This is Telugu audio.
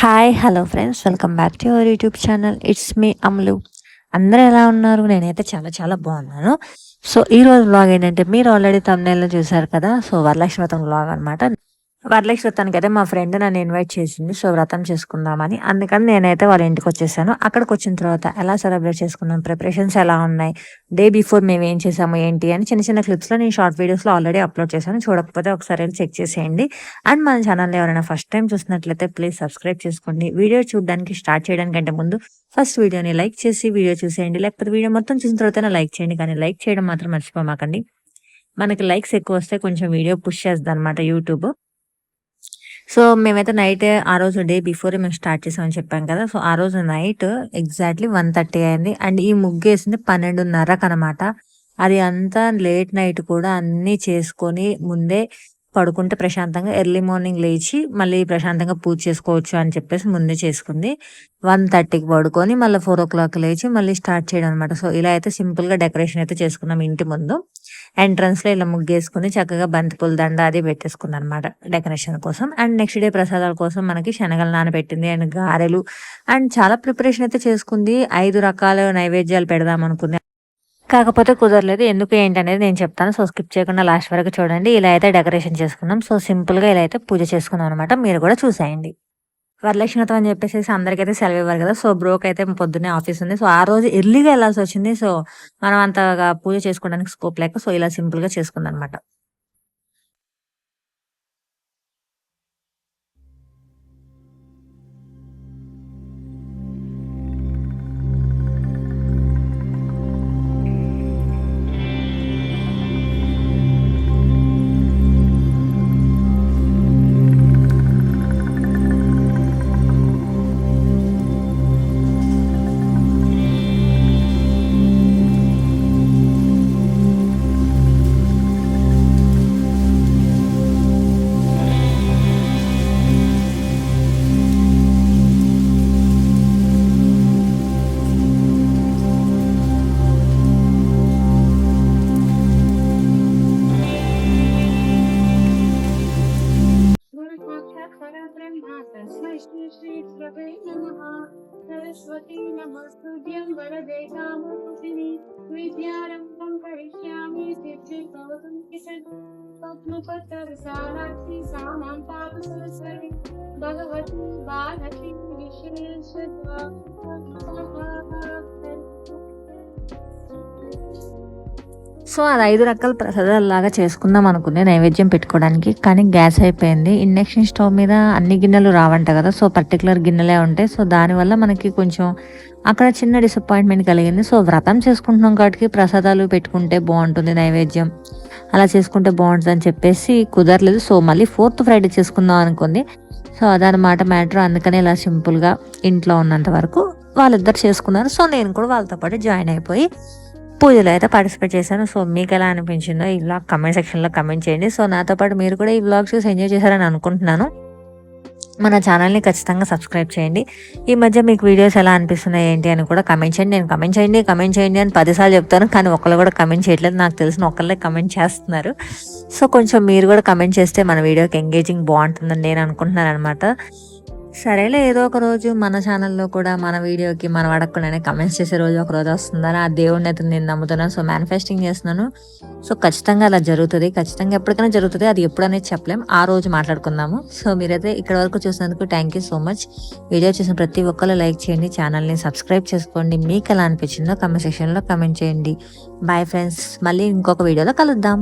Hi hello friends, welcome back to your YouTube channel. It's me Ammulu. అందరూ ఎలా ఉన్నారు? నేనైతే చాలా చాలా బాగున్నాను. సో ఈరోజు వ్లాగ్ ఏంటంటే, మీరు ఆల్రెడీ thumbnail చూసారు కదా. సో వరలక్ష్మి వ్రతం వ్లాగ్ అనమాట. వరలక్ష్మి వ్రతానికి అయితే మా ఫ్రెండ్ నన్ను ఇన్వైట్ చేసింది. సో వ్రతం చేసుకుందామని. అందుకని నేనైతే వాళ్ళ ఇంటికి వచ్చేసాను. అక్కడికి వచ్చిన తర్వాత ఎలా సెలబ్రేట్ చేసుకున్నాం, ప్రిపరేషన్స్ ఎలా ఉన్నాయి, డే బిఫోర్ మేము ఏం చేసాము ఏంటి అని చిన్న చిన్న క్లిప్స్లో నేను షార్ట్ వీడియోస్లో ఆల్రెడీ అప్లోడ్ చేశాను. చూడకపోతే ఒకసారి చెక్ చేసేయండి. అండ్ మన ఛానల్ ఎవరైనా ఫస్ట్ టైం చూసినట్లయితే ప్లీజ్ సబ్స్క్రైబ్ చేసుకోండి. వీడియో చూడడానికి స్టార్ట్ చేయడానికంటే ముందు ఫస్ట్ వీడియోని లైక్ చేసి వీడియో చూసేయండి. లేకపోతే వీడియో మొత్తం చూసిన తర్వాత లైక్ చేయండి, కానీ లైక్ చేయడం మాత్రం మర్చిపోమాకండి. మనకి లైక్స్ ఎక్కువ వస్తే కొంచెం వీడియో పుష్ చేస్తుంది అనమాట యూట్యూబ్. సో మేమైతే నైట్ ఆ రోజు డే బిఫోర్ మేము స్టార్ట్ చేసామని చెప్పాం కదా. సో ఆ రోజు నైట్ ఎగ్జాక్ట్లీ 1:30 అయింది. అండ్ ఈ ముగ్గేసింది 12:30కి అనమాట. అది అంతా లేట్ నైట్ కూడా అన్నీ చేసుకొని ముందే పడుకుంటే ప్రశాంతంగా ఎర్లీ మార్నింగ్ లేచి మళ్ళీ ప్రశాంతంగా పూజ చేసుకోవచ్చు అని చెప్పేసి ముందే చేసుకుంది. 1:30కి పడుకొని మళ్ళీ 4 o'clock లేచి మళ్ళీ స్టార్ట్ చేయడం అనమాట. సో ఇలా అయితే సింపుల్గా డెకరేషన్ అయితే చేసుకున్నాం ఇంటి ముందు. ఎంట్రన్స్లో ఇలా ముగ్గేసుకుని చక్కగా బంతిపూల దండ అది పెట్టేసుకుంది అనమాట డెకరేషన్ కోసం. అండ్ నెక్స్ట్ డే ప్రసాదాల కోసం మనకి శనగలు నానబెట్టింది, అండ్ గారెలు, అండ్ చాలా ప్రిపరేషన్ అయితే చేసుకుంది. 5 రకాల నైవేద్యాలు పెడదాం అనుకుంది, కాకపోతే కుదరలేదు. ఎందుకు ఏంటనేది నేను చెప్తాను. సో స్కిప్ చేయకుండా లాస్ట్ వరకు చూడండి. ఇలా అయితే డెకరేషన్ చేసుకున్నాం. సో సింపుల్గా ఇలా అయితే పూజ చేసుకున్నాం అనమాట. మీరు కూడా చూసేయండి. వరలక్ష్మి వ్రతం అని చెప్పేసి అందరికైతే సెలవు ఇవ్వరు కదా. సో బ్రోక్ అయితే పొద్దున్నే ఆఫీస్ ఉంది. సో ఆ రోజు ఎర్లీగా వెళ్ళాల్సి వచ్చింది. సో మనం అంతగా పూజ చేసుకోవడానికి స్కోప్ లేక సో ఇలా సింపుల్గా చేసుకుంది అనమాట. सरस्वती नमस्तुभ्यं वरदे कामरूपिणि विद्यारम्भं करिष्यामि सिद्धिर्भवतु किशन् पद्मपत्रविशालाक्षि सामां पापसरस्वती भगवती बालकी विश्वेश्वरा. సో అది 5 రకాల ప్రసాదాలలాగా చేసుకుందాం అనుకుంది నైవేద్యం పెట్టుకోవడానికి, కానీ గ్యాస్ అయిపోయింది. ఇండక్షన్ స్టవ్ మీద అన్ని గిన్నెలు రావంట కదా. సో పర్టికులర్ గిన్నెలే ఉంటాయి. సో దానివల్ల మనకి కొంచెం అక్కడ చిన్న డిసప్పాయింట్మెంట్ కలిగింది. సో వ్రతం చేసుకుంటున్నాం కాబట్టి ప్రసాదాలు పెట్టుకుంటే బాగుంటుంది, నైవేద్యం అలా చేసుకుంటే బాగుంటుంది అని చెప్పేసి కుదరలేదు. సో మళ్ళీ 4th ఫ్రైడే చేసుకుందాం అనుకుంది. సో అదనమాట మ్యాటర్. అందుకని ఇలా సింపుల్గా ఇంట్లో ఉన్నంత వరకు వాళ్ళిద్దరు చేసుకున్నారు. సో నేను కూడా వాళ్ళతో పాటు జాయిన్ అయిపోయి పూజలో అయితే పార్టిసిపేట్ చేశాను. సో మీకు ఎలా అనిపించిందో ఈ వ్లాగ్ కమెంట్ సెక్షన్లో కమెంట్ చేయండి. సో నాతో పాటు మీరు కూడా ఈ వ్లాగ్ చూసి ఎంజాయ్ చేశారని అనుకుంటున్నాను. మన ఛానల్ని ఖచ్చితంగా సబ్స్క్రైబ్ చేయండి. ఈ మధ్య మీకు వీడియోస్ ఎలా అనిపిస్తున్నాయి ఏంటి అని కూడా కమెంట్ చేయండి. నేను కమెంట్ చేయండి అని 10 సార్లు చెప్తాను, కానీ ఒకళ్ళు కూడా కమెంట్ చేయట్లేదు. నాకు తెలిసిన ఒకళ్ళే కమెంట్ చేస్తున్నారు. సో కొంచెం మీరు కూడా కమెంట్ చేస్తే మన వీడియోకి ఎంగేజింగ్ బాగుంటుందని నేను అనుకుంటున్నాను అనమాట. సరేలే, ఏదో ఒక రోజు మన ఛానల్లో కూడా మన వీడియోకి మనం అడగకుండానే కమెంట్స్ చేసే రోజు ఒక రోజు వస్తుందని ఆ దేవుడిని అయితే నేను నమ్ముతున్నాను. సో మేనిఫెస్టింగ్ చేస్తున్నాను. సో ఖచ్చితంగా అలా జరుగుతుంది, ఖచ్చితంగా ఎప్పటికైనా జరుగుతుంది. అది ఎప్పుడనేది చెప్పలేం, ఆ రోజు మాట్లాడుకుందాము. సో మీరైతే ఇక్కడ వరకు చూసినందుకు thank you so much. Video చూసిన ప్రతి ఒక్కరు లైక్ చేయండి, ఛానల్ని సబ్స్క్రైబ్ చేసుకోండి. మీకు ఎలా అనిపించిందో కమెంట్ సెక్షన్లో కమెంట్ చేయండి. బాయ్ ఫ్రెండ్స్, మళ్ళీ ఇంకొక వీడియోలో కలుద్దాం.